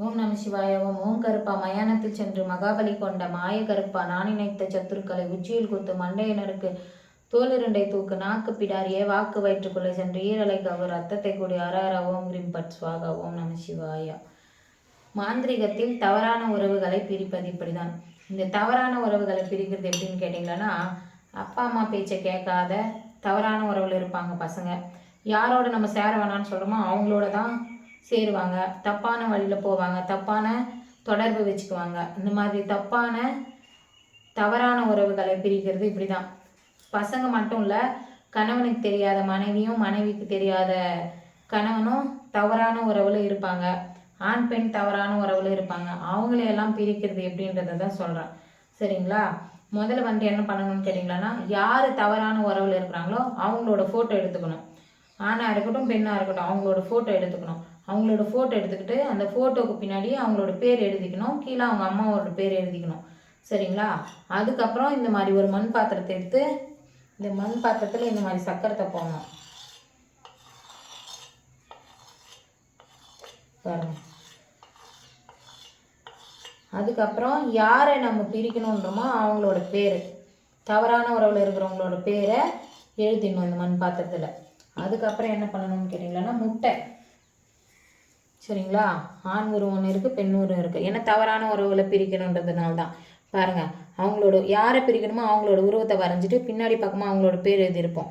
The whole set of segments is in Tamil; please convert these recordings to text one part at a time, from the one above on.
ஓம் நம சிவாய. ஓம் கருப்பா மயானத்தில் சென்று மகாபலி கொண்ட மாய கருப்பா நான் நினைத்த சத்துருக்களை உச்சியில் குத்து மண்டையினருக்கு தோலிருண்டை தூக்கு நாக்கு பிடாரியே வாக்கு வயிற்றுக்குள்ளே சென்று ஈரலை கவு ரத்தத்தை கூடி அராரா ஓம் கிரீம் பட் ஸ்வாகா. ஓம் நம சிவாயா. மாந்திரிகத்தில் தவறான உறவுகளை பிரிப்பது இப்படிதான். இந்த தவறான உறவுகளை பிரிக்கிறது எப்படின்னு கேட்டிங்களன்னா, அப்பா அம்மா பேச்சை கேட்காத தவறான உறவில் இருப்பாங்க பசங்க. யாரோட நம்ம சேர வேணான்னு சொல்கிறோமோ அவங்களோட தான் சேருவாங்க. தப்பான வழியில் போவாங்க, தப்பான தொடர்பு வச்சுக்குவாங்க. இந்த மாதிரி தவறான உறவுகளை பிரிக்கிறது இப்படி தான். பசங்க மட்டும் இல்லை, கணவனுக்கு தெரியாத மனைவியும் மனைவிக்கு தெரியாத கணவனும் தவறான உறவில் இருப்பாங்க. ஆண் பெண் தவறான உறவில் இருப்பாங்க. அவங்களையெல்லாம் பிரிக்கிறது எப்படின்றத தான் சொல்கிறேன். சரிங்களா? முதல்ல என்ன பண்ணணும்னு கேட்டிங்களான்னா, யார் தவறான உறவில் இருக்கிறாங்களோ அவங்களோட ஃபோட்டோ எடுத்துக்கணும். ஆணாக இருக்கட்டும் பெண்ணாக இருக்கட்டும், அவங்களோட ஃபோட்டோ எடுத்துக்கணும். அவங்களோட ஃபோட்டோ எடுத்துக்கிட்டு அந்த ஃபோட்டோவுக்கு பின்னாடி அவங்களோட பேர் எழுதிக்கணும், கீழே அவங்க அம்மாவோட பேர் எழுதிக்கணும். சரிங்களா? அதுக்கப்புறம் இந்த மாதிரி ஒரு மண் பாத்திரத்தை எடுத்து இந்த மண் பாத்திரத்தில் இந்த மாதிரி சக்கரத்தை போடணும். பாருங்க. அதுக்கப்புறம் யாரை நம்ம பிரிக்கணுன்றோமோ அவங்களோட பேர், தவறான உறவில் இருக்கிறவங்களோட பேரை எழுதிடணும் இந்த மண் பாத்திரத்தில். அதுக்கப்புறம் என்ன பண்ணணும்னு கேட்டிங்கன்னா, முட்டை. சரிங்களா? ஆண் உருவம் ஒன்று இருக்குது, பெண் உருவம் இருக்குது. ஏன்னா தவறான உறவுகளை பிரிக்கணுன்றதுனால தான். பாருங்கள், அவங்களோட யாரை பிரிக்கணுமோ அவங்களோட உருவத்தை வரைஞ்சிட்டு பின்னாடி பக்கமாக அவங்களோட பேர் எழுதியிருப்போம்.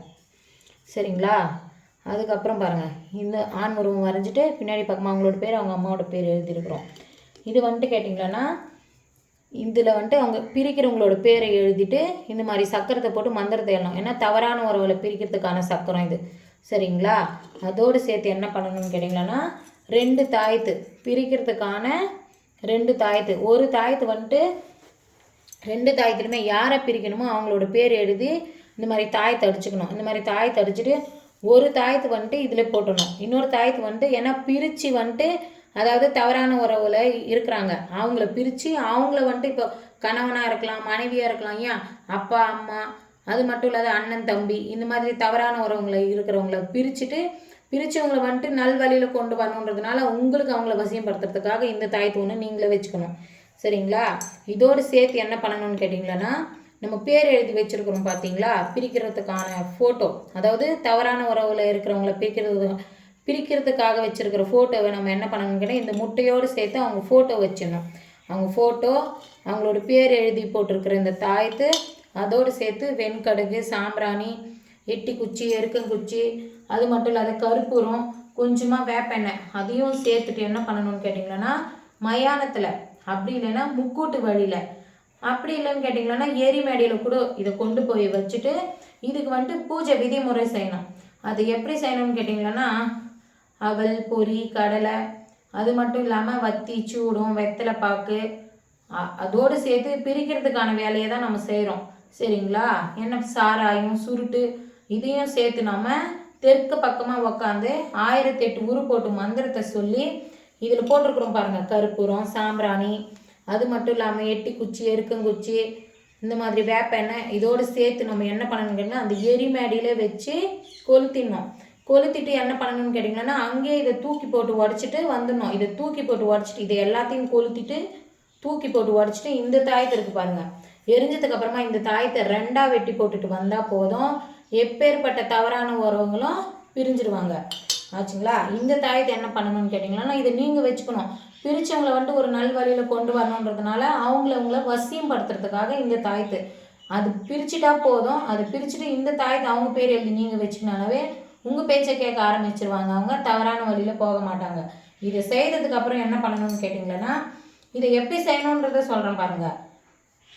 சரிங்களா? அதுக்கப்புறம் பாருங்கள், இந்த ஆண் உருவம் வரைஞ்சிட்டு பின்னாடி பக்கமாக அவங்களோட பேர் அவங்க அம்மாவோட பேர் எழுதியிருக்கிறோம். இது கேட்டிங்களன்னா, இதில் அவங்க பிரிக்கிறவங்களோட பேரை எழுதிட்டு இந்த மாதிரி சக்கரத்தை போட்டு மந்திரத்தை எழுதணும். ஏன்னா தவறான உறவுகளை பிரிக்கிறதுக்கான சக்கரம் இது. சரிங்களா? அதோடு சேர்த்து என்ன பண்ணணும்னு கேட்டிங்களன்னா, 2 தாயத்து பிரிக்கிறதுக்கான 2 தாயத்து. ஒரு தாயத்து 2 தாயத்துலையுமே யாரை பிரிக்கணுமோ அவங்களோட பேர் எழுதி இந்த மாதிரி தாயத்தை அடிச்சுக்கணும். இந்த மாதிரி தாயத்தை அடிச்சுட்டு ஒரு தாயத்து இதில் போட்டணும். இன்னொரு தாயத்து ஏன்னா பிரித்து அதாவது தவறான உறவில் இருக்கிறாங்க அவங்கள பிரித்து அவங்கள இப்போ கணவனாக இருக்கலாம், மனைவியாக இருக்கலாம், ஏன் அப்பா அம்மா, அது மட்டும் இல்லாத அண்ணன் தம்பி, இந்த மாதிரி தவறான உறவுங்களை இருக்கிறவங்கள பிரித்தவங்களை நல்வழியில் கொண்டு வரணுன்றதுனால உங்களுக்கு அவங்கள வசியப்படுத்துறதுக்காக இந்த தாயத்து ஒன்று நீங்களே வச்சுக்கணும். சரிங்களா? இதோடு சேர்த்து என்ன பண்ணணும்னு கேட்டிங்களன்னா, நம்ம பேர் எழுதி வச்சுருக்கிறோம் பார்த்தீங்களா, பிரிக்கிறதுக்கான ஃபோட்டோ, அதாவது தவறான உறவில் இருக்கிறவங்கள பிரிக்கிறதுக்காக வச்சுருக்கிற ஃபோட்டோவை நம்ம என்ன பண்ணணும்னு கேட்டால், இந்த முட்டையோடு சேர்த்து அவங்க ஃபோட்டோ வச்சிடணும். அவங்க ஃபோட்டோ, அவங்களோட பேர் எழுதி போட்டிருக்கிற இந்த தாயத்து, அதோடு சேர்த்து வெண்கடுகு, சாம்பிராணி, எட்டி குச்சி, எருக்கங்குச்சி, அது மட்டும் இல்லாத கற்பூரம், கொஞ்சமாக வேப்பெண்ணெய் அதையும் சேர்த்துட்டு என்ன பண்ணணும்னு கேட்டிங்கன்னா, மயானத்தில் அப்படி இல்லைன்னா முக்கூட்டு வழியில், அப்படி இல்லைன்னு கேட்டிங்கன்னா எரிமேடையில் கூட இதை கொண்டு போய் வச்சுட்டு இதுக்கு பூஜை விதிமுறை செய்யணும். அது எப்படி செய்யணும்னு கேட்டிங்கன்னா, அவல், பொரி, கடலை, அது மட்டும் இல்லாமல் வத்தி, சூடம், வெத்தலை பாக்கு, அதோடு சேர்த்து பிரிக்கிறதுக்கான வேலையை தான் நம்ம செய்கிறோம். சரிங்களா? என்ன சாராயம், சுருட்டு இதையும் சேர்த்து நம்ம தெற்கு பக்கமாக உக்காந்து 1008 உரு போட்டு மந்திரத்தை சொல்லி இதில் போட்டிருக்கிறோம் பாருங்கள், கற்பூரம், சாம்பிராணி, அது மட்டும் இல்லாமல் எட்டி குச்சி, எருக்கங்குச்சி, இந்த மாதிரி வேப்பெண்ணெய் இதோடு சேர்த்து நம்ம என்ன பண்ணணும்னு கேட்டிங்கன்னா, அந்த எரிமேடியில் வச்சு கொளுத்திட்டு என்ன பண்ணணும்னு கேட்டிங்கன்னா, அங்கேயே இதை தூக்கி போட்டு உடச்சிட்டு வந்துடணும். இதை தூக்கி போட்டு உடச்சிட்டு இதை எல்லாத்தையும் கொளுத்திட்டு தூக்கி போட்டு உடச்சிட்டு இந்த தாயத்தை இருக்குது பாருங்கள், எரிஞ்சதுக்கு அப்புறமா இந்த தாயத்தை 2ஆக வெட்டி போட்டுட்டு வந்தால் போதும். எப்பேற்பட்ட தவறான உறவுங்களும் பிரிஞ்சிடுவாங்க. ஆச்சுங்களா? இந்த தாயத்தை என்ன பண்ணணும்னு கேட்டிங்கன்னா, இதை நீங்கள் வச்சுக்கணும். பிரித்தவங்களை ஒரு நல்வழியில் கொண்டு வரணுன்றதுனால அவங்கள வசியம் படுத்துறதுக்காக இந்த தாயத்து அது பிரிச்சுட்டா போதும். அது பிரிச்சுட்டு இந்த தாயத்தை அவங்க பேர் எழுதி நீங்கள் வச்சுக்கினாலே உங்கள் பேச்சை கேட்க ஆரம்பிச்சிருவாங்க. அவங்க தவறான வழியில் போக மாட்டாங்க. இதை செய்கிறதுக்கு அப்புறம் என்ன பண்ணணும்னு கேட்டிங்கன்னா, இதை எப்படி செய்யணுன்றதை சொல்கிறேன் பாருங்கள்.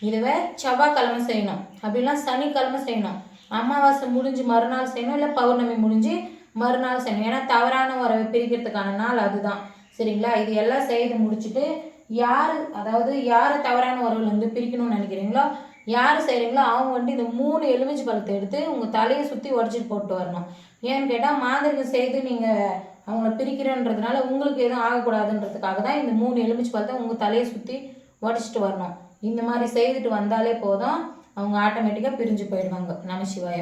இதுவே செவ்வாய்க்கிழமை செய்யணும், அப்படிலாம் சனிக்கிழமை செய்யணும், அமாவாசை முடிஞ்சு மறுநாள் செய்யணும், இல்லை பௌர்ணமி முடிஞ்சு மறுநாள் செய்யணும். ஏன்னா தவறான உறவை பிரிக்கிறதுக்கான நாள் அதுதான். சரிங்களா? இது எல்லாம் செய்து முடிச்சுட்டு யார் தவறான உறவுலேருந்து பிரிக்கணும்னு நினைக்கிறீங்களோ, யார் செய்கிறீங்களோ அவங்க இந்த 3 எலுமிச்சை பழத்தை எடுத்து உங்கள் தலையை சுற்றி உடச்சிட்டு போட்டு வரணும். ஏன்னு கேட்டால் மாந்திரிகம் செய்து நீங்கள் அவங்கள பிரிக்கிறன்றதுனால உங்களுக்கு எதுவும் ஆகக்கூடாதுன்றதுக்காக தான் இந்த 3 எலுமிச்சை பழத்தை உங்கள் தலையை சுற்றி உடச்சிட்டு வரணும். இந்த மாதிரி செய்துட்டு வந்தாலே போதும், அவங்க ஆட்டோமேட்டிக்காக பிரிஞ்சு போயிடுவாங்க. நம சிவாய.